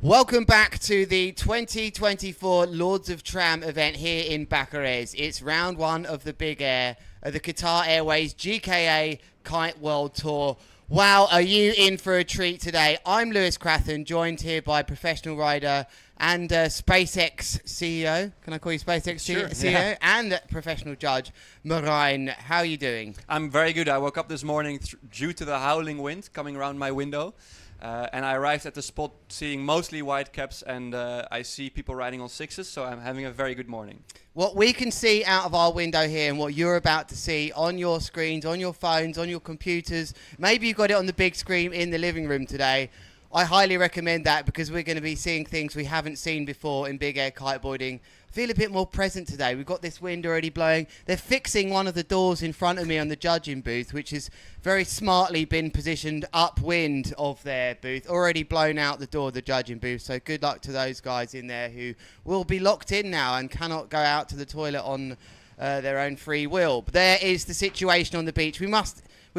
Welcome back to the 2024 Lords of Tram event here in BARCARES. It's round one of the Big Air of the Qatar Airways GKA Kite World Tour. Wow, are you in for a treat today? I'm Lewis Crathen, joined here by professional rider and SpaceX CEO. Can I call you SpaceX CEO? Yeah. And professional judge, Marc. How are you doing? I'm very good. I woke up this morning due to the howling wind coming around my window. And I arrived at the spot seeing mostly white caps, and I see people riding on sixes, so I'm having a very good morning. What we can see out of our window here and what you're about to see on your screens, on your phones, on your computers, maybe you've got it on the big screen in the living room today. I highly recommend that because we're going to be seeing things we haven't seen before in big air kiteboarding. Feel a bit more present today. We've got this wind already blowing. They're fixing one of the doors in front of me on the judging booth, which has very smartly been positioned upwind of their booth, already blown out the door of the judging booth. So good luck to those guys in there who will be locked in now and cannot go out to the toilet on their own free will. But there is the situation on the beach. We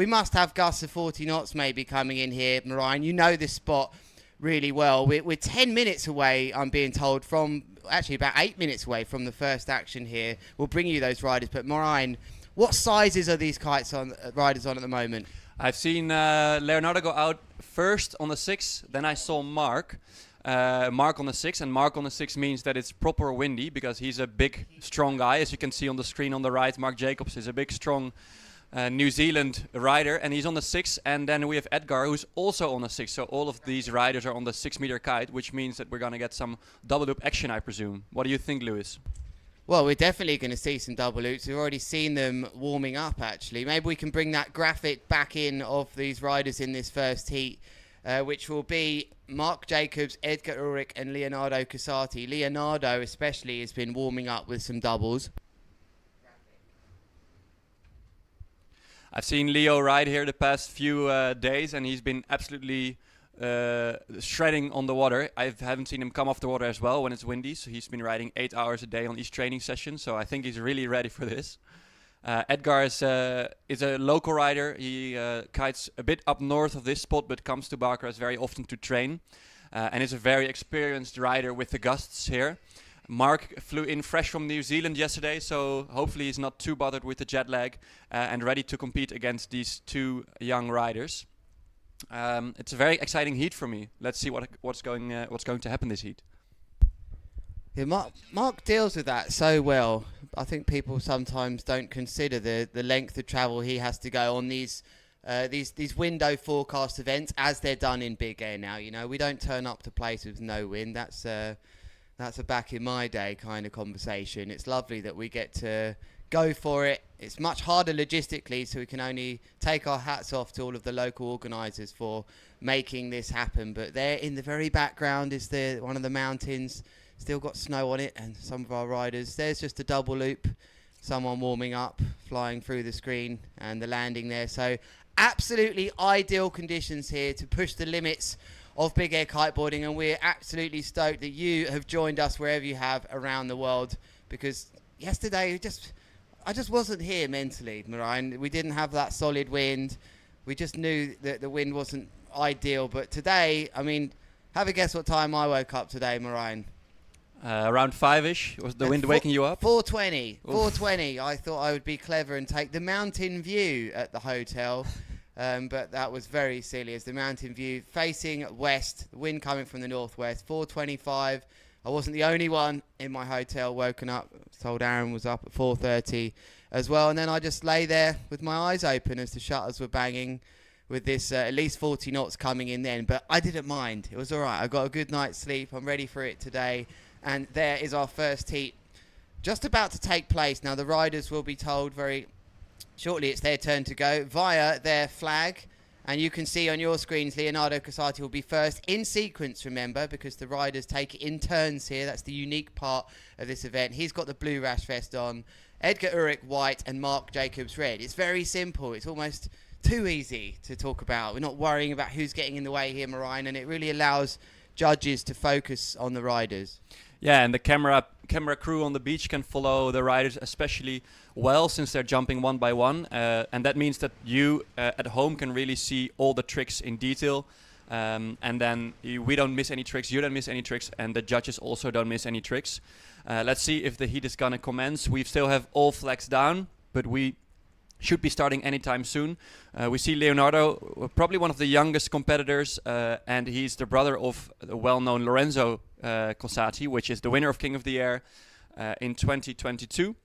must have gusts of 40 knots maybe coming in here, Marc. You know this spot really well. We're 10 minutes away, I'm being told, from actually about 8 minutes away from the first action here. We'll bring you those riders. But Marc, what sizes are these riders on at the moment? I've seen Leonardo go out first on the 6, then I saw Marc. Marc on the 6, and Marc on the 6 means that it's proper windy because he's a big, strong guy. As you can see on the screen on the right, Marc Jacobs is a big, strong New Zealand rider, and he's on the 6. And then we have Edgar, who's also on the 6. So all of these riders are on the 6-meter kite, which means that we're going to get some double loop action, I presume. What do you think, Lewis? Well, we're definitely going to see some double loops. We've already seen them warming up, actually. Maybe we can bring that graphic back in of these riders in this first heat, which will be Marc Jacobs, Edgar Ulrich and Leonardo CASATI. Leonardo especially has been warming up with some doubles. I've seen Leo ride here the past few days, and he's been absolutely shredding on the water. I haven't seen him come off the water as well when it's windy, so he's been riding 8 hours a day on each training session, so I think he's really ready for this. Edgar is a local rider. He kites a bit up north of this spot, but comes to BARCARES very often to train, and is a very experienced rider with the gusts here. Marc flew in fresh from New Zealand yesterday, so hopefully he's not too bothered with the jet lag and ready to compete against these two young riders. It's a very exciting heat for me. Let's see what's going to happen this heat. Yeah, Marc deals with that so well. I think people sometimes don't consider the length of travel he has to go on these window forecast events as they're done in big air now. You know, we don't turn up to places with no wind. That's a back in my day kind of conversation. It's lovely that we get to go for it. It's much harder logistically, so we can only take our hats off to all of the local organisers for making this happen. But there in the very background is one of the mountains. Still got snow on it, and some of our riders. There's just a double loop. Someone warming up, flying through the screen, and the landing there. So absolutely ideal conditions here to push the limits of big air kiteboarding, and we're absolutely stoked that you have joined us wherever you have around the world, because yesterday I just wasn't here mentally, Marc. We didn't have that solid wind. We just knew that the wind wasn't ideal, but today, I mean, have a guess what time I woke up today, Marc. Around 5-ish. Was the wind waking you up? 4:20. 4:20. I thought I would be clever and take the mountain view at the hotel. But that was very silly as the mountain view facing west, the wind coming from the northwest. 4:25. I wasn't the only one in my hotel woken up. Told Aaron was up at 4:30 as well. And then I just lay there with my eyes open as the shutters were banging with this at least 40 knots coming in then. But I didn't mind. It was all right. I got a good night's sleep. I'm ready for it today. And there is our first heat just about to take place. Now the riders will be told very shortly it's their turn to go via their flag, and you can see on your screens Leonardo CASATI will be first in sequence, remember, because the riders take it in turns here. That's the unique part of this event. He's got the blue rash vest on, Edgar Ulrich white, and Marc Jacobs red. It's very simple. It's almost too easy to talk about. We're not worrying about who's getting in the way here, Marc, and it really allows judges to focus on the riders. Yeah, and the camera crew on the beach can follow the riders especially well since they're jumping one by one. And that means that you at home can really see all the tricks in detail. And then we don't miss any tricks, you don't miss any tricks, and the judges also don't miss any tricks. Let's see if the heat is gonna commence. We still have all flags down, but we should be starting anytime soon. We see Leonardo, probably one of the youngest competitors, and he's the brother of the well-known Lorenzo CASATI, which is the winner of King of the Air in 2022.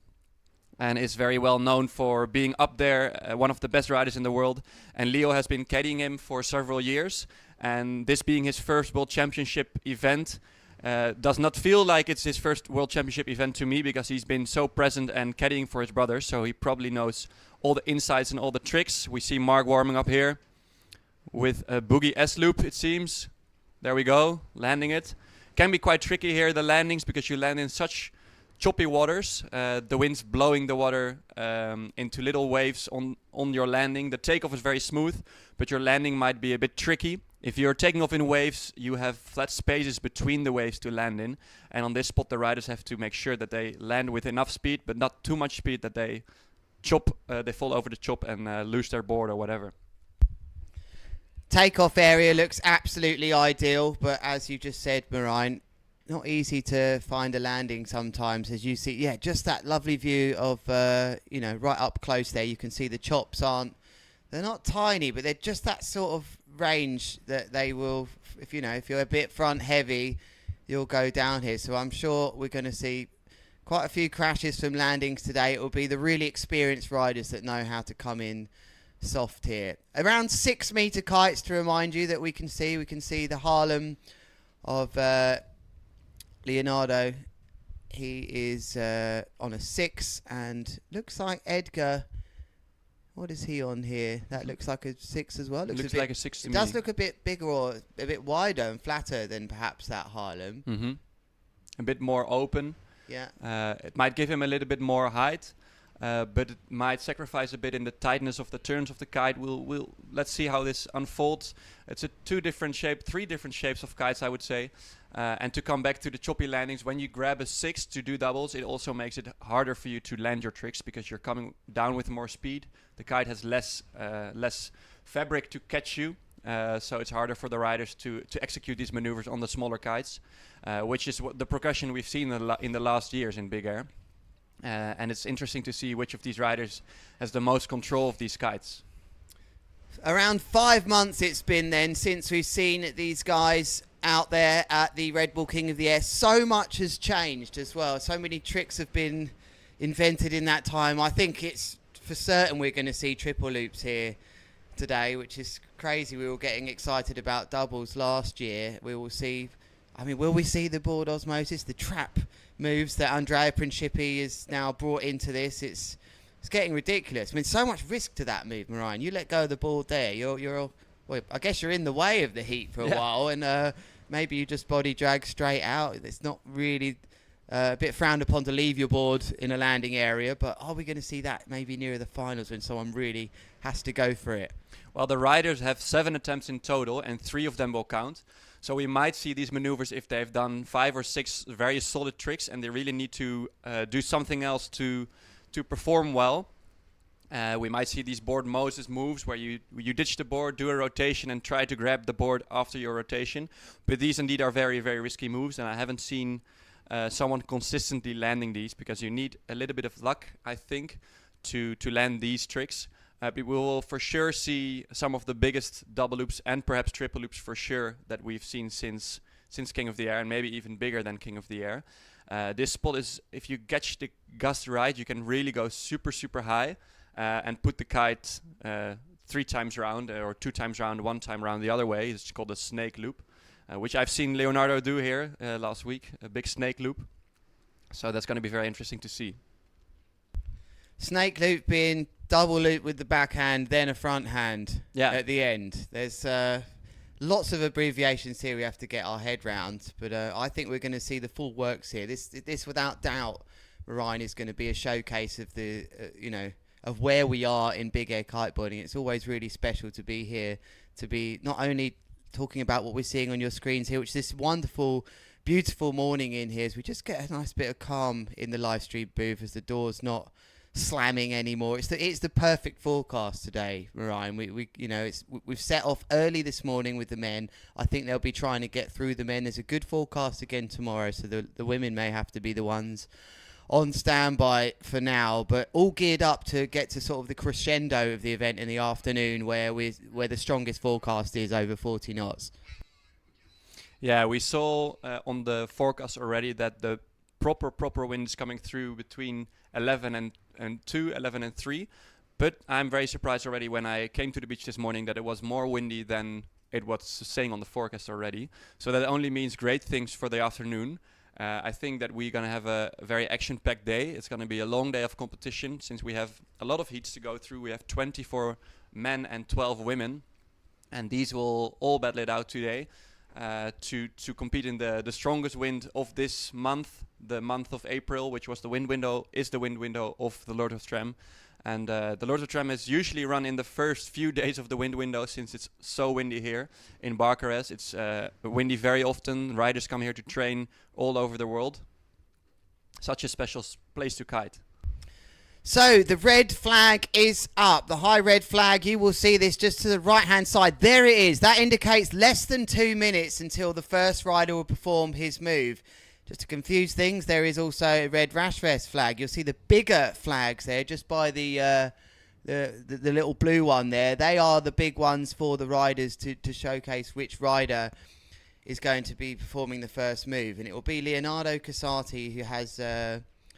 And is very well known for being up there, one of the best riders in the world. And Leo has been caddying him for several years. And this being his first World Championship event, does not feel like it's his first World Championship event to me, because he's been so present and caddying for his brother. So he probably knows all the insights and all the tricks. We see Marc warming up here with a boogie S-loop, it seems. There we go, landing it. Can be quite tricky here, the landings, because you land in such choppy waters, the wind's blowing the water into little waves on your landing. The takeoff is very smooth, but your landing might be a bit tricky. If you're taking off in waves, you have flat spaces between the waves to land in. And on this spot, the riders have to make sure that they land with enough speed, but not too much speed that they they fall over the chop and lose their board or whatever. Takeoff area looks absolutely ideal, but as you just said, Marijn, not easy to find a landing sometimes. As you see, yeah, just that lovely view of, right up close there. You can see the chops they're not tiny, but they're just that sort of range that they will, if you're a bit front heavy, you'll go down here. So I'm sure we're going to see quite a few crashes from landings today. It will be the really experienced riders that know how to come in soft here. Around 6 meter kites, to remind you, that we can see. We can see the Harlem of Leonardo. He is on a 6, and looks like Edgar, what is he on here? That looks like a 6 as well. Looks like a 6 to me. It does look a bit bigger, or a bit wider and flatter than perhaps that Harlem. Mm-hmm. A bit more open. Yeah. It might give him a little bit more height, but it might sacrifice a bit in the tightness of the turns of the kite. Let's see how this unfolds. It's a three different shapes of kites, I would say. And to come back to the choppy landings, when you grab a 6 to do doubles, it also makes it harder for you to land your tricks, because you're coming down with more speed. The kite has less fabric to catch you, so it's harder for the riders to execute these maneuvers on the smaller kites, which is the progression we've seen in the last years in big air. And it's interesting to see which of these riders has the most control of these kites. Around 5 months it's been then since we've seen these guys out there at the Red Bull King of the Air. So much has changed as well. So many tricks have been invented in that time. I think it's for certain we're going to see triple loops here today, which is crazy. We were getting excited about doubles last year. We will see, will we see the board osmosis, the trap moves that Andrea Principi is now brought into this? It's getting ridiculous. So much risk to that move, Marijn. You let go of the board there, I guess you're in the way of the heat for a while, and maybe you just body drag straight out. It's not really a bit frowned upon to leave your board in a landing area, but are we going to see that maybe nearer the finals when someone really has to go for it? Well, the riders have 7 attempts in total, and 3 of them will count. So we might see these maneuvers if they've done 5 or 6 very solid tricks, and they really need to do something else to perform well. We might see these board Moses moves where you ditch the board, do a rotation, and try to grab the board after your rotation. But these indeed are very, very risky moves, and I haven't seen someone consistently landing these, because you need a little bit of luck, I think, to land these tricks. We will for sure see some of the biggest double loops and perhaps triple loops for sure that we've seen since King of the Air, and maybe even bigger than King of the Air. This spot is, if you catch the gust right, you can really go super, super high. And put the kite 3 times round, or 2 times round, 1 time round the other way. It's called a snake loop, which I've seen Leonardo do here last week, a big snake loop. So that's going to be very interesting to see. Snake loop being double loop with the backhand, then a front hand at the end. There's lots of abbreviations here we have to get our head round, but I think we're going to see the full works here. This without doubt, Marijn, is going to be a showcase of the, of where we are in big air kiteboarding. It's always really special to be here, to be not only talking about what we're seeing on your screens here, which is this wonderful, beautiful morning in here, as we just get a nice bit of calm in the live stream booth as the door's not slamming anymore. It's the perfect forecast today, Ryan. We've set off early this morning with the men. I think they'll be trying to get through the men. There's a good forecast again tomorrow, so the women may have to be the ones on standby for now, but all geared up to get to sort of the crescendo of the event in the afternoon, where the strongest forecast is over 40 knots. Yeah, we saw on the forecast already that the proper wind is coming through between 11 and 2, 11 and 3. But I'm very surprised already when I came to the beach this morning that it was more windy than it was saying on the forecast already. So that only means great things for the afternoon. I think that we're going to have a very action-packed day. It's going to be a long day of competition since we have a lot of heats to go through. We have 24 men and 12 women. And these will all battle it out today. To compete in the strongest wind of this month, the month of April, which was the wind window, is the wind window of the Lord of TRAM. And the Lord of TRAM is usually run in the first few days of the wind window since it's so windy here in BARCARES. It's windy very often. Riders come here to train all over the world. Such a special place to kite. So the red flag is up. The high red flag, you will see this just to the right-hand side. There it is. That indicates less than 2 minutes until the first rider will perform his move. Just to confuse things, there is also a red rash vest flag. You'll see the bigger flags there just by the little blue one there. They are the big ones for the riders to showcase which rider is going to be performing the first move. And it will be Leonardo CASATI who has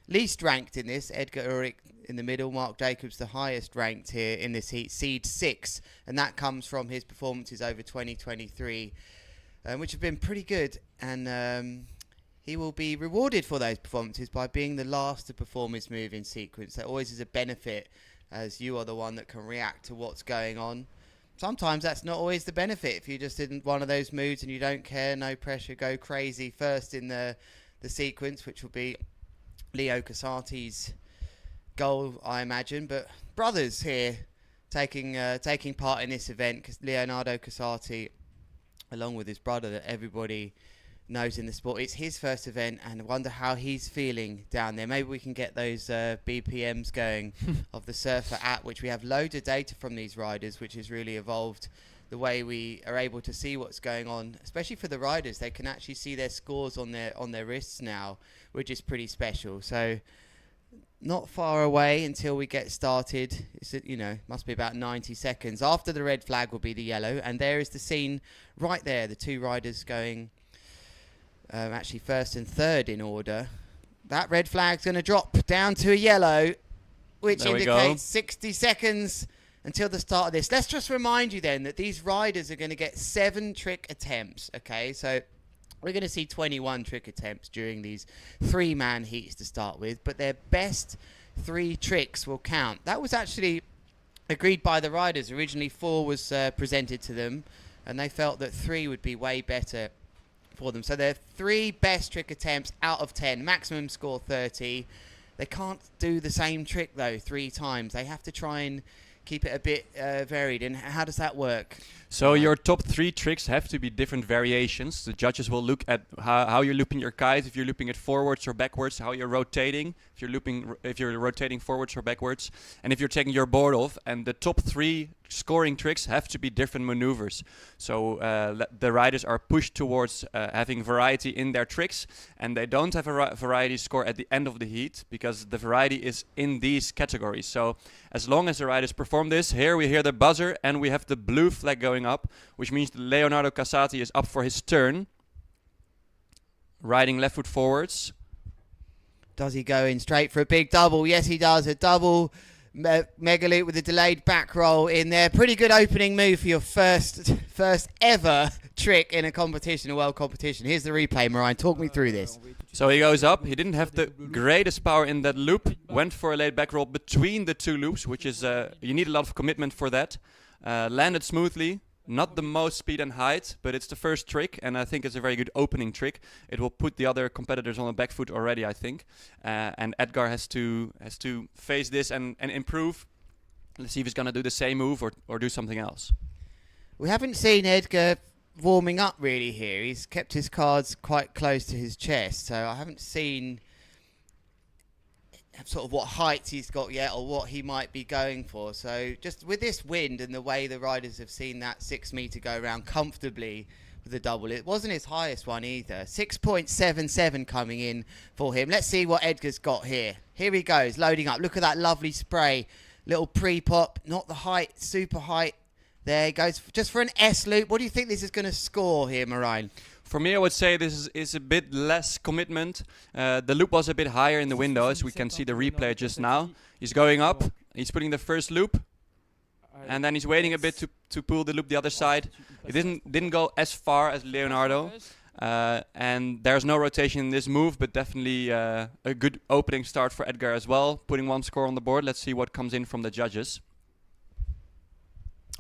least ranked in this. Edgar, Ulrich in the middle, Marc Jacobs the highest ranked here in this heat, seed 6, and that comes from his performances over 2023, which have been pretty good, and he will be rewarded for those performances by being the last to perform his move in sequence. That always is a benefit, as you are the one that can react to what's going on. Sometimes that's not always the benefit. If you're just in one of those moods and you don't care, no pressure, go crazy first in the sequence, which will be Leo CASATI's goal, I imagine. But brothers here taking part in this event, because Leonardo CASATI, along with his brother that everybody knows in the sport, it's his first event, and I wonder how he's feeling down there. Maybe we can get those BPMs going of the Surfer app, which we have loads of data from these riders, which has really evolved the way we are able to see what's going on, especially for the riders. They can actually see their scores on their wrists now, which is pretty special. So not far away until we get started. It's, must be about 90 seconds. After the red flag will be the yellow, and there is the scene right there, the two riders going actually first and third in order. That red flag's going to drop down to a yellow, which there indicates 60 seconds until the start of this. Let's just remind you then that these riders are going to get 7 trick attempts, okay? So we're going to see 21 trick attempts during these 3-man heats to start with, but their best 3 tricks will count. That was actually agreed by the riders. Originally 4 was presented to them, and they felt that 3 would be way better for them. So their 3 best trick attempts out of 10, maximum score 30. They can't do the same trick though 3 times. They have to try and keep it a bit varied. And how does that work? So your top 3 tricks have to be different variations. The judges will look at how you're looping your kite, if you're looping it forwards or backwards, how you're rotating, if you're rotating forwards or backwards, and if you're taking your board off. And the top 3 scoring tricks have to be different maneuvers. So the riders are pushed towards having variety in their tricks, and they don't have a variety score at the end of the heat because the variety is in these categories. So as long as the riders perform this, here we hear the buzzer and we have the blue flag going up, which means Leonardo CASATI is up for his turn. Riding left foot forwards. Does he go in straight for a big double? Yes, he does. A double mega loop with a delayed back roll in there. Pretty good opening move for your first ever trick in a competition, a world competition. Here's the replay, Mariah. Talk me through this. So he goes up. He didn't have the greatest power in that loop. Went for a laid back roll between the 2 loops, which is you need a lot of commitment for that. Landed smoothly. Not the most speed and height, but it's the first trick, and I think it's a very good opening trick. It will put the other competitors on the back foot already, I think. And Edgar has to face this and improve. Let's see if he's going to do the same move or do something else. We haven't seen Edgar warming up really here. He's kept his cards quite close to his chest, so I haven't seen sort of what heights he's got yet or what he might be going for. So just with this wind and the way the riders have seen that 6 metre go around comfortably with the double, it wasn't his highest one either. 6.77 coming in for him. Let's see what Edgar's got here. Here he goes, loading up. Look at that lovely spray. Little pre-pop, not the height, super height. There he goes, just for an S loop. What do you think this is going to score here, Marijn? For me, I would say this is a bit less commitment. The loop was a bit higher in the window, as we can see the replay just now. He's going up, he's putting the first loop, and then he's waiting a bit to pull the loop the other side. It didn't go as far as Leonardo, and there's no rotation in this move, but definitely a good opening start for Edgar as well, putting 1 score on the board. Let's see what comes in from the judges.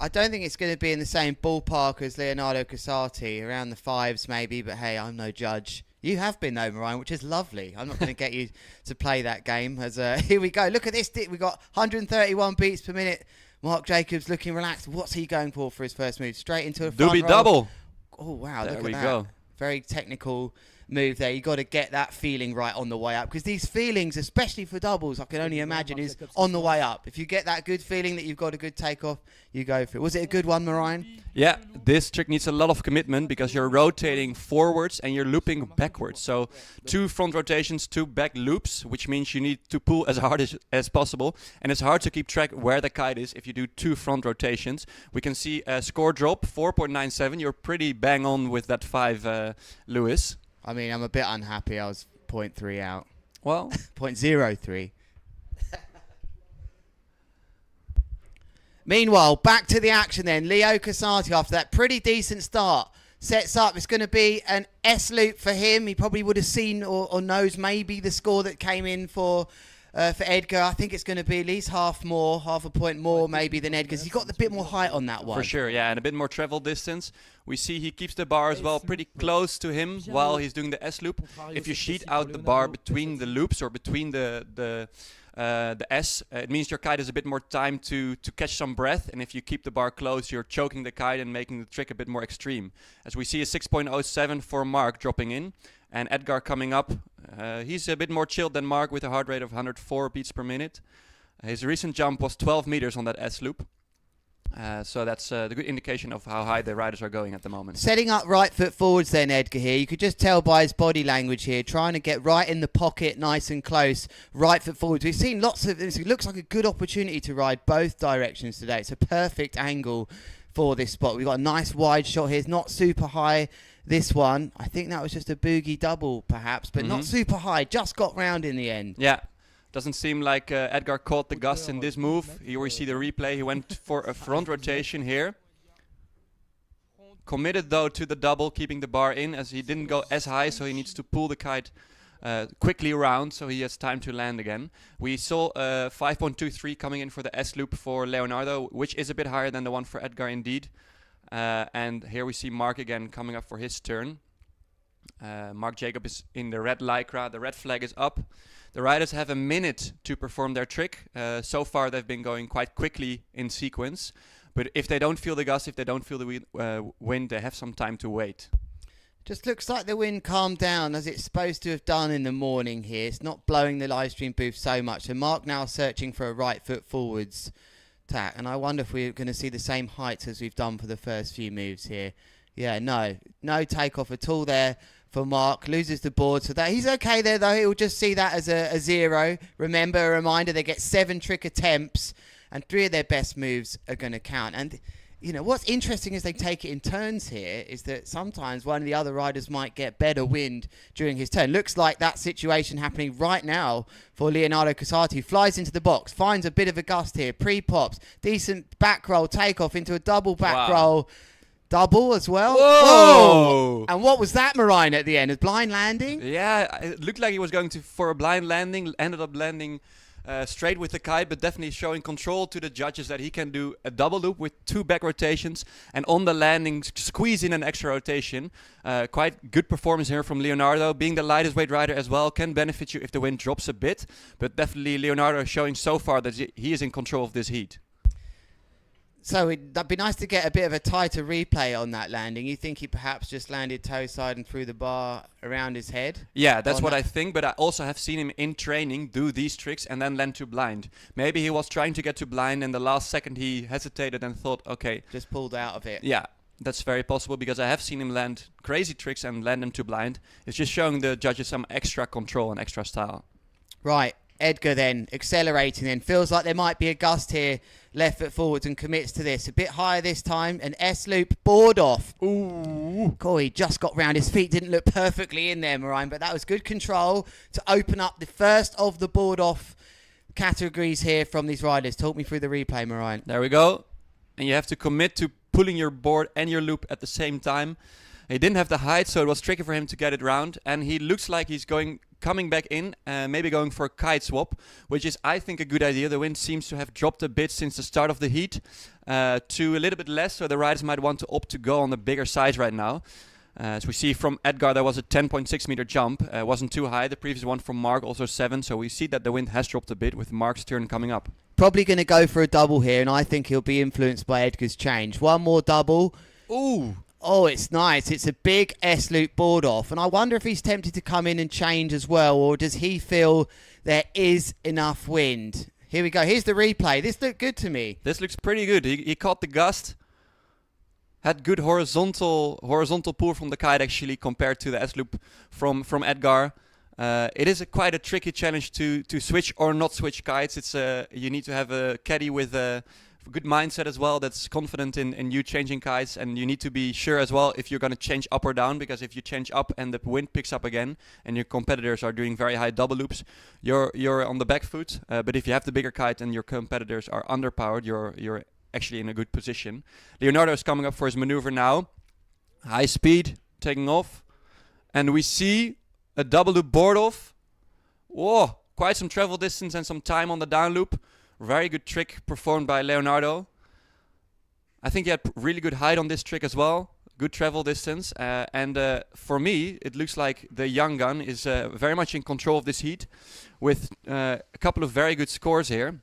I don't think it's going to be in the same ballpark as Leonardo CASATI, around the 5s maybe, but hey, I'm no judge. You have been though, Marijn, which is lovely. I'm not going to get you to play that game. As here we go. Look at this. We got 131 beats per minute. Marc Jacobs looking relaxed. What's he going for his first move? Straight into a front roll. Doobie double. Oh, wow. There look we at that. go. Very technical move there. You got to get that feeling right on the way up, because these feelings, especially for doubles, I can only imagine is on the way up. If you get that good feeling that you've got a good takeoff, you go for it. Was it a good one, Marijn? Yeah, this trick needs a lot of commitment because you're rotating forwards and you're looping backwards. So 2 front rotations, 2 back loops, which means you need to pull as hard as possible. And it's hard to keep track where the kite is if you do 2 front rotations. We can see a score drop, 4.97. You're pretty bang on with that 5, Lewis. I mean, I'm a bit unhappy. I was 0.3 out. Well, 0.03. Meanwhile, back to the action then. Leo CASATI, after that pretty decent start, sets up. It's going to be an S loop for him. He probably would have seen or knows maybe the score that came in for Edgar. I think it's going to be at least half a point more maybe than Edgar's. He's got a bit more height on that one. For sure, yeah, and a bit more travel distance. We see he keeps the bar as well pretty close to him while he's doing the S loop. If you sheet out the bar between the loops or between the S, it means your kite has a bit more time to catch some breath, and if you keep the bar close, you're choking the kite and making the trick a bit more extreme. As we see a 6.07 for Marc dropping in, and Edgar coming up. He's a bit more chilled than Marc with a heart rate of 104 beats per minute. His recent jump was 12 meters on that S loop. So that's the good indication of how high the riders are going at the moment. Setting up right foot forwards then, Edgar, here. You could just tell by his body language here, trying to get right in the pocket, nice and close, right foot forwards. We've seen lots of this. It looks like a good opportunity to ride both directions today. It's a perfect angle for this spot. We've got a nice wide shot here. It's not super high, this one. I think that was just a boogie double, perhaps, but not super high. Just got round in the end. Yeah. Doesn't seem like Edgar caught the gust in this move. Here we see the replay. He went for a front rotation here. Committed though to the double, keeping the bar in as he didn't go as high, so he needs to pull the kite quickly around so he has time to land again. We saw 5.23 coming in for the S loop for Leonardo, which is a bit higher than the one for Edgar indeed. And here we see Marc again coming up for his turn. Marc Jacob is in the red lycra. The red flag is up. The riders have a minute to perform their trick. So far they've been going quite quickly in sequence. But if they don't feel the gust, if they don't feel the wind, they have some time to wait. Just looks like the wind calmed down as it's supposed to have done in the morning here. It's not blowing the live stream booth so much. And Marc now searching for a right foot forwards tack. And I wonder if we're going to see the same heights as we've done for the first few moves here. Yeah, no takeoff at all there for Marc. Loses the board, so that he's okay there though. He'll just see that as a 0. Remember, a reminder, they get 7 trick attempts and 3 of their best moves are going to count. And you know what's interesting is they take it in turns here, is that sometimes one of the other riders might get better wind during his turn. Looks like that situation happening right now for Leonardo CASATI. Flies into the box, finds a bit of a gust here, pre-pops, decent back roll takeoff into a double back roll. Double as well. Whoa! And what was that, Marijn, at the end? A blind landing? Yeah, it looked like he was going for a blind landing. Ended up landing straight with the kite, but definitely showing control to the judges that he can do a double loop with 2 back rotations. And on the landing, squeeze in an extra rotation. Quite good performance here from Leonardo. Being the lightest weight rider as well can benefit you if the wind drops a bit. But definitely Leonardo is showing so far that he is in control of this heat. So that'd be nice to get a bit of a tighter replay on that landing. You think he perhaps just landed toe side and threw the bar around his head? Yeah, that's what I think, but I also have seen him in training do these tricks and then land to blind. Maybe he was trying to get to blind and the last second he hesitated and thought, okay. Just pulled out of it. Yeah, that's very possible because I have seen him land crazy tricks and land them to blind. It's just showing the judges some extra control and extra style. Right, Edgar then, accelerating then. Feels like there might be a gust here. Left foot forwards and commits to this. A bit higher this time. An S-loop board off. Ooh. Corey just got round. His feet didn't look perfectly in there, Marine, but that was good control to open up the first of the board off categories here from these riders. Talk me through the replay, Marine. There we go. And you have to commit to pulling your board and your loop at the same time. He didn't have the height, so it was tricky for him to get it round. And he looks like he's coming back in, maybe going for a kite swap, which is, I think, a good idea. The wind seems to have dropped a bit since the start of the heat to a little bit less, so the riders might want to opt to go on the bigger size right now. As we see from Edgar, there was a 10.6 meter jump. Wasn't too high. The previous one from Marc, also 7, so we see that the wind has dropped a bit with Marc's turn coming up. Probably going to go for a double here, and I think he'll be influenced by Edgar's change. One more double. Ooh! Oh, it's nice. It's a big S-loop board off. And I wonder if he's tempted to come in and change as well, or does he feel there is enough wind? Here we go. Here's the replay. This looked good to me. This looks pretty good. He caught the gust. Had good horizontal pull from the kite, actually, compared to the S-loop from Edgar. It is quite a tricky challenge to switch or not switch kites. It's you need to have a caddy with a good mindset as well, that's confident in you changing kites, and you need to be sure as well if you're going to change up or down, because if you change up and the wind picks up again and your competitors are doing very high double loops, you're on the back foot. But if you have the bigger kite and your competitors are underpowered, you're actually in a good position. Leonardo is coming up for his maneuver now. High speed, taking off, and we see a double loop board off. Whoa, quite some travel distance and some time on the down loop. Very good trick performed by Leonardo. I think he had really good height on this trick as well. Good travel distance. And for me, it looks like the young gun is very much in control of this heat with a couple of very good scores here.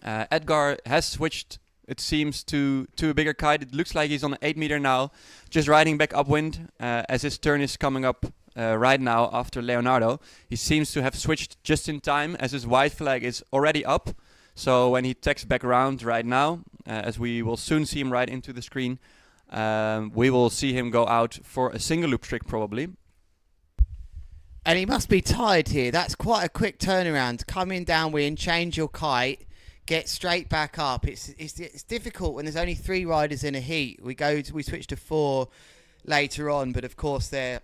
Edgar has switched, it seems, to a bigger kite. It looks like he's on an 8 meter now, just riding back upwind as his turn is coming up right now after Leonardo. He seems to have switched just in time as his white flag is already up. So when he tacks back around right now, as we will soon see him right into the screen, we will see him go out for a single loop trick probably. And he must be tired here. That's quite a quick turnaround. Come in downwind, change your kite, get straight back up. It's difficult when there's only 3 riders in a heat. We switch to 4 later on, but of course they're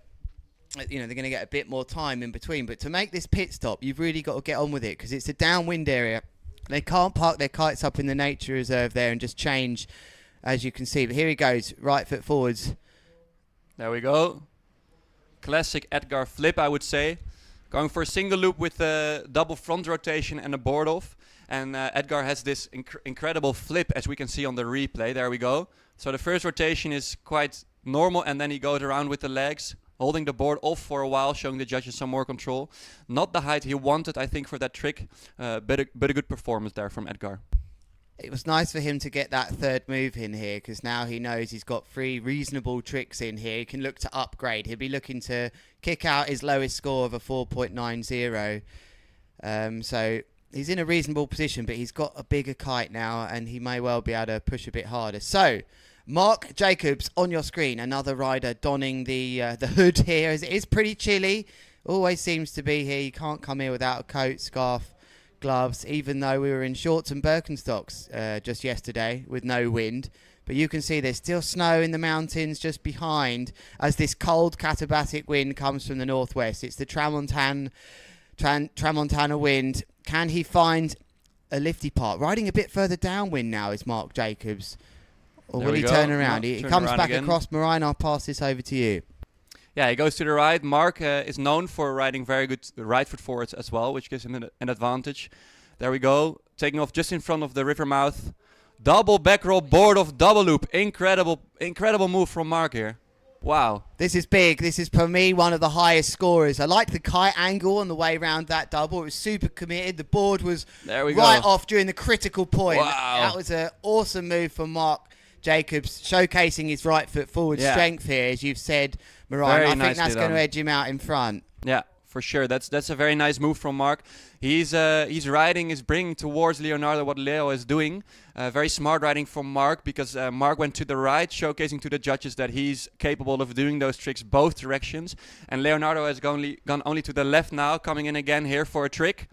going to get a bit more time in between. But to make this pit stop, you've really got to get on with it because it's a downwind area. They can't park their kites up in the nature reserve there and just change, as you can see. But here he goes, right foot forwards. There we go. Classic Edgar flip, I would say. Going for a single loop with a double front rotation and a board off. And Edgar has this incredible flip, as we can see on the replay. There we go. So the first rotation is quite normal, and then he goes around with the legs, holding the board off for a while, showing the judges some more control. Not the height he wanted, I think, for that trick, but a good performance there from Edgar. It was nice for him to get that third move in here because now he knows he's got 3 reasonable tricks in here. He can look to upgrade. He'll be looking to kick out his lowest score of a 4.90. So he's in a reasonable position, but he's got a bigger kite now and he may well be able to push a bit harder. So Marc Jacobs on your screen, another rider donning the hood here as it is pretty chilly. Always seems to be here. You can't come here without a coat, scarf, gloves, even though we were in shorts and Birkenstocks just yesterday with no wind. But you can see there's still snow in the mountains just behind as this cold katabatic wind comes from the northwest. It's the Tramontana wind. Can he find a lifty part? Riding a bit further downwind now is Marc Jacobs. Or will he turn around? He comes back across. Marine, I'll pass this over to you. Yeah, he goes to the right. Marc is known for riding very good right foot forwards as well, which gives him an advantage. There we go. Taking off just in front of the river mouth. Double back roll board of double loop. Incredible move from Marc here. Wow. This is big. This is, for me, one of the highest scorers. I like the kite angle on the way around that double. It was super committed. The board was right off during the critical point. Wow. That was an awesome move from Marc Jacobs, showcasing his right foot forward strength here, as you've said, Mariah. I think that's going to edge him out in front. Yeah, for sure. That's a very nice move from Marc. He's riding, is bringing towards Leonardo what Leo is doing. Very smart riding from Marc, because Marc went to the right, showcasing to the judges that he's capable of doing those tricks both directions. And Leonardo has gone only to the left now, coming in again here for a trick.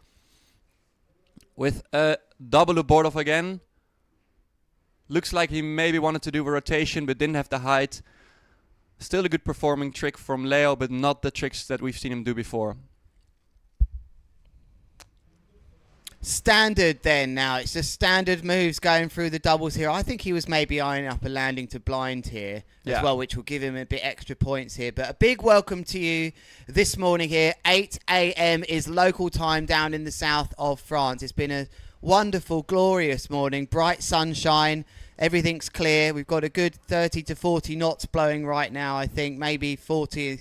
With a double loop board off again. Looks like he maybe wanted to do a rotation, but didn't have the height. Still a good performing trick from Leo, but not the tricks that we've seen him do before. Standard then now. It's just standard moves going through the doubles here. I think he was maybe eyeing up a landing to blind here as well, which will give him a bit extra points here. But a big welcome to you this morning here. 8 a.m. is local time down in the south of France. It's been a wonderful, glorious morning. Bright sunshine. Everything's clear. We've got a good 30 to 40 knots blowing right now, I think. Maybe 40,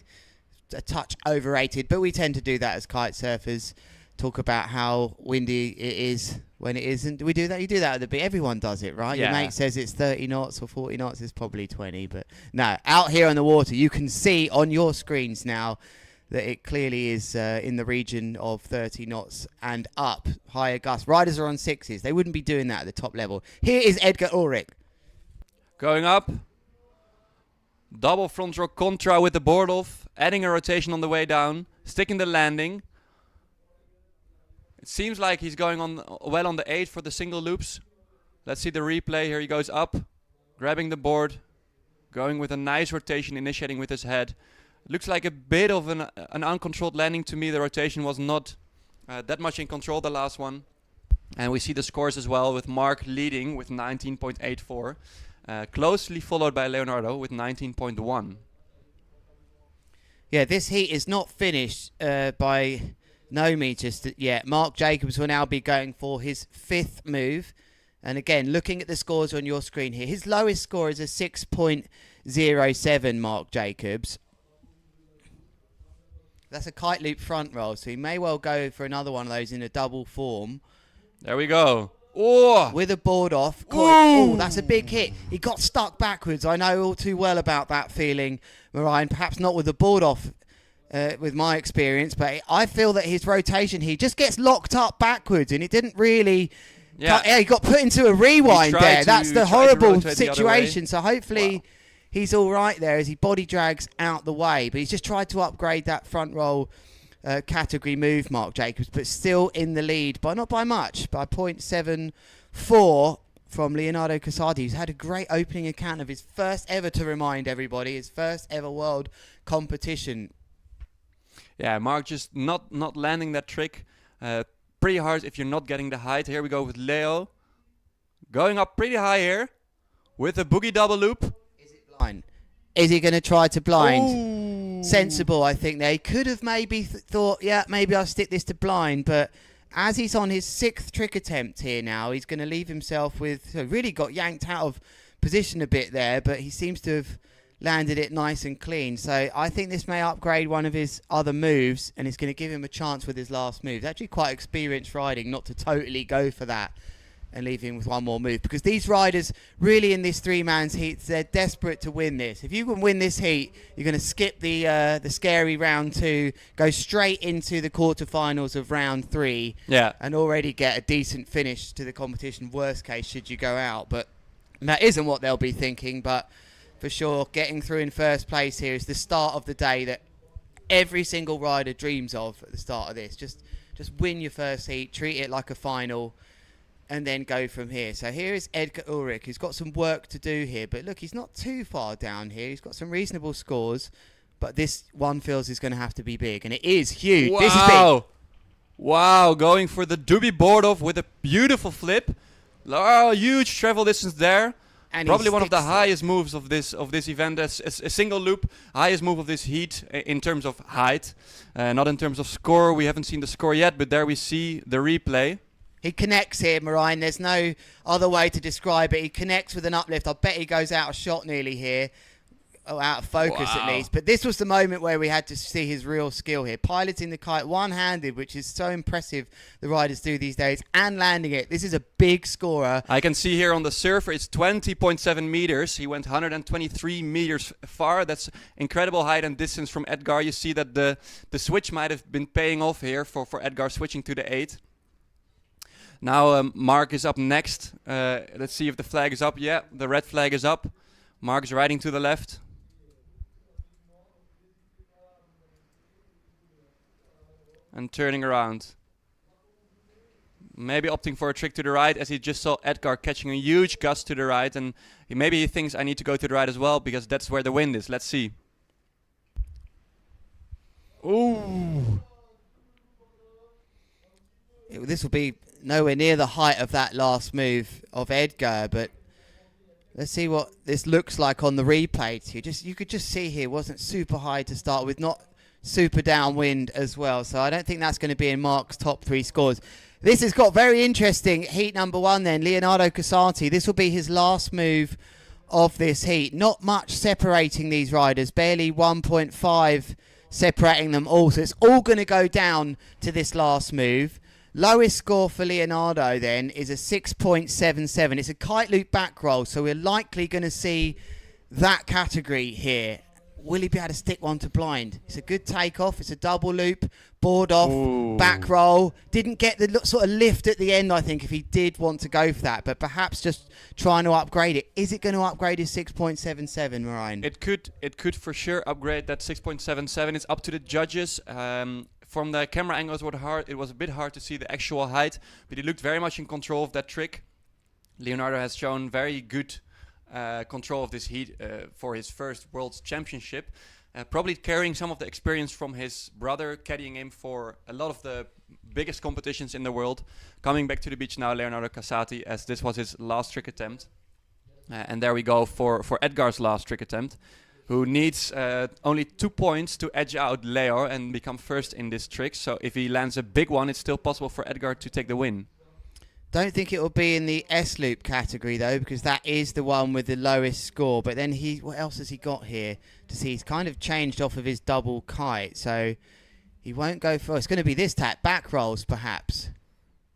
a touch overrated. But we tend to do that as kite surfers. Talk about how windy it is when it isn't. Do we do that? You do that at the beach. Everyone does it, right? Yeah. Your mate says it's 30 knots or 40 knots. It's probably 20. But no, out here on the water, you can see on your screens now that it clearly is in the region of 30 knots and up. Higher gusts. Riders are on sixes. They wouldn't be doing that at the top level. Here is Edgar Ulrich. Going up. Double front row contra with the board off. Adding a rotation on the way down. Sticking the landing. It seems like he's going on well on the 8 for the single loops. Let's see the replay. Here he goes up. Grabbing the board. Going with a nice rotation, initiating with his head. Looks like a bit of an uncontrolled landing to me. The rotation was not that much in control, the last one. And we see the scores as well, with Marc leading with 19.84. Closely followed by Leonardo with 19.1. Yeah, this heat is not finished by no means just yet. Marc Jacobs will now be going for his 5th move. And again, looking at the scores on your screen here, his lowest score is a 6.07, Marc Jacobs. That's a kite loop front roll, so he may well go for another one of those in a double form. There we go. Oh! With a board off. Oh, that's a big hit. He got stuck backwards. I know all too well about that feeling, Mariah. Perhaps not with the board off with my experience, but I feel that his rotation, he just gets locked up backwards, and it didn't really... Yeah, he got put into a rewind there. That's the horrible situation. So hopefully... Wow. He's all right there as he body drags out the way. But he's just tried to upgrade that front roll category move, Marc Jacobs, but still in the lead, but not by much, by 0.74 from Leonardo CASATI, who's had a great opening account of his first ever, to remind everybody, his first ever world competition. Yeah, Marc just not landing that trick. Pretty hard if you're not getting the height. Here we go with Leo. Going up pretty high here with a boogie double loop. Is he going to try to blind? Ooh. Sensible, I think there. He could have maybe thought, yeah, maybe I'll stick this to blind. But as he's on his 6th trick attempt here now, he's going to leave himself with... really got yanked out of position a bit there, but he seems to have landed it nice and clean. So I think this may upgrade one of his other moves, and it's going to give him a chance with his last move. It's actually quite experienced riding not to totally go for that and leave him with one more move, because these riders really in this 3-man's heat, they're desperate to win this. If you can win this heat, you're going to skip the scary round 2, go straight into the quarterfinals of round 3, and already get a decent finish to the competition, worst case should you go out. But that isn't what they'll be thinking. But for sure, getting through in first place here is the start of the day that every single rider dreams of at the start of this. Just win your first heat, treat it like a final, and then go from here. So here is Edgar Ulrich, who's got some work to do here. But look, he's not too far down here. He's got some reasonable scores. But this one feels is going to have to be big. And it is huge. Wow. This is big. Wow, going for the doobie board off with a beautiful flip. Oh, huge travel distance there. And probably one of the highest moves of this event. As a single loop, highest move of this heat in terms of height. Not in terms of score. We haven't seen the score yet, but there we see the replay. He connects here, Marine. There's no other way to describe it. He connects with an uplift. I bet he goes out a shot nearly here. out of focus at least. But this was the moment where we had to see his real skill here. Piloting the kite one-handed, which is so impressive the riders do these days, and landing it. This is a big scorer. I can see here on the surfer it's 20.7 meters. He went 123 meters far. That's incredible height and distance from Edgar. You see that the switch might have been paying off here for Edgar switching to the 8. Now Marc is up next. Let's see if the flag is up. Yeah, the red flag is up. Marc is riding to the left. And turning around. Maybe opting for a trick to the right, as he just saw Edgar catching a huge gust to the right. And maybe he thinks I need to go to the right as well, because that's where the wind is. Let's see. Ooh. This will be nowhere near the height of that last move of Edgar, but let's see what this looks like on the replay. You could just see here, wasn't super high to start with, not super downwind as well. So I don't think that's going to be in Marc's top 3 scores. This has got very interesting. Heat number 1 then, Leonardo CASATI. This will be his last move of this heat. Not much separating these riders, barely 1.5 separating them all. So it's all going to go down to this last move. Lowest score for Leonardo then is a 6.77. It's a kite loop back roll, so we're likely going to see that category here. Will he be able to stick one to blind? It's a good takeoff. It's a double loop, board off, Ooh. Back roll. Didn't get the sort of lift at the end, I think, if he did want to go for that, but perhaps just trying to upgrade it. Is it going to upgrade his 6.77, Marine? It could for sure upgrade that 6.77. It's up to the judges. From the camera angles, it was a bit hard to see the actual height, but he looked very much in control of that trick. Leonardo has shown very good control of this heat for his first World Championship. Probably carrying some of the experience from his brother, caddying him for a lot of the biggest competitions in the world. Coming back to the beach now, Leonardo CASATI, as this was his last trick attempt. And there we go for Edgar's last trick attempt, who needs only 2 points to edge out Leo and become first in this trick. So if he lands a big one, it's still possible for Edgar to take the win. Don't think it will be in the S-loop category, though, because that is the one with the lowest score. But then what else has he got here to see? He's kind of changed off of his double kite, so he won't go for... It's going to be this tack, back rolls, perhaps.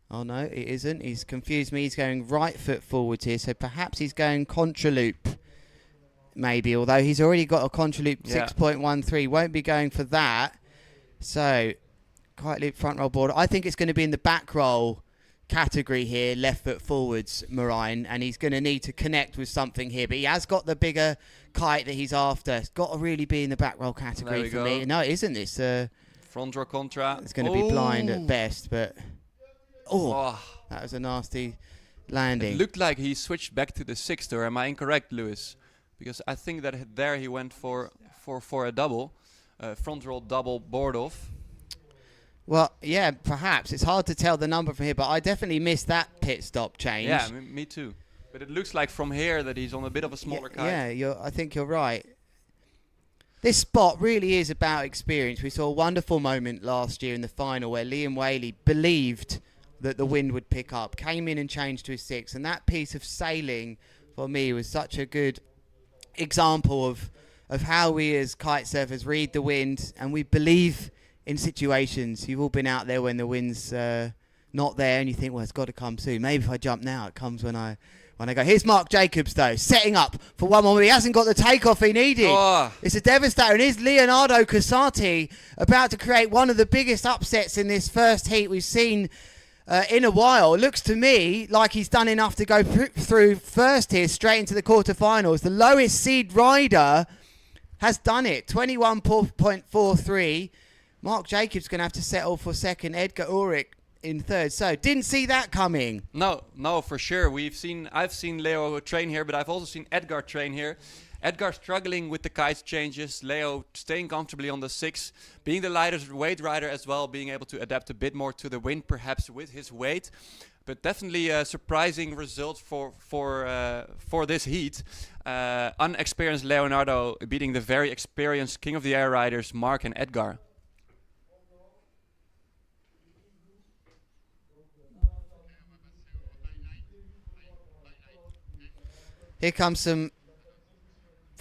Oh, no, it isn't. He's confused me. He's going right foot forwards here, so perhaps he's going contra loop. Maybe, although he's already got a contra loop 6.13, won't be going for that. So, kite loop front roll board. I think it's going to be in the back roll category here, left foot forwards, Marine, and he's going to need to connect with something here. But he has got the bigger kite that he's after. It's got to really be in the back roll category for me. No, it isn't. It's front row contra. It's going to be blind at best, but that was a nasty landing. It looked like he switched back to the 6th, or am I incorrect, Lewis? Because I think that there he went for a double, front roll double board off. Well, yeah, perhaps. It's hard to tell the number from here, but I definitely missed that pit stop change. Yeah, me too. But it looks like from here that he's on a bit of a smaller kite. Yeah, I think you're right. This spot really is about experience. We saw a wonderful moment last year in the final where Liam Whaley believed that the wind would pick up, came in and changed to his 6, and that piece of sailing for me was such a good example of how we as kite surfers read the wind, and we believe in situations. You've all been out there when the wind's not there and you think, well, it's got to come soon. Maybe if I jump now, it comes when I go. Here's Marc Jacobs, though, setting up for one more. He hasn't got the takeoff he needed. It's a devastator. And here's Leonardo CASATI about to create one of the biggest upsets in this first heat we've seen in a while. It looks to me like he's done enough to go through first here, straight into the quarterfinals. The lowest seed rider has done it, 21.43. Marc Jacobs going to have to settle for second. Edgar Ulrich in third. So, didn't see that coming. No, for sure. I've seen Leo train here, but I've also seen Edgar train here. Edgar struggling with the kite changes. Leo staying comfortably on the 6. Being the lighter weight rider as well, being able to adapt a bit more to the wind, perhaps with his weight. But definitely a surprising result for this heat. Unexperienced Leonardo beating the very experienced King of the Air riders, Marc and Edgar. Here comes some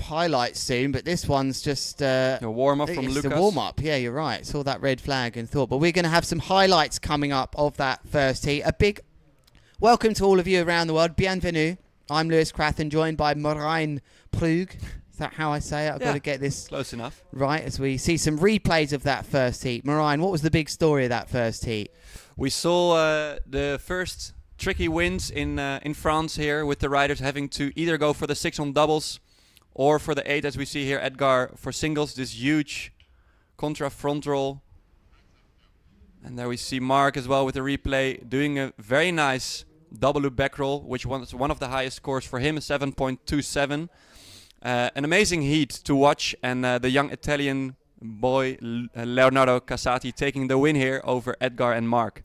highlights soon, but this one's just A warm-up from it's Lucas. the warm-up. Yeah, you're right. Saw that red flag and thought, but we're going to have some highlights coming up of that first heat. A big welcome to all of you around the world. Bienvenue. I'm Lewis Crathen, joined by Marijn Plug. Is that how I say it? I've got to get this close enough. Right, as we see some replays of that first heat. Marijn, what was the big story of that first heat? We saw the first tricky wins in France here, with the riders having to either go for the 6 on doubles or for the 8, as we see here, Edgar for singles. This huge contra front roll. And there we see Marc as well with the replay doing a very nice double loop back roll, which was one of the highest scores for him, a 7.27. An amazing heat to watch, and the young Italian boy Leonardo CASATI taking the win here over Edgar and Marc.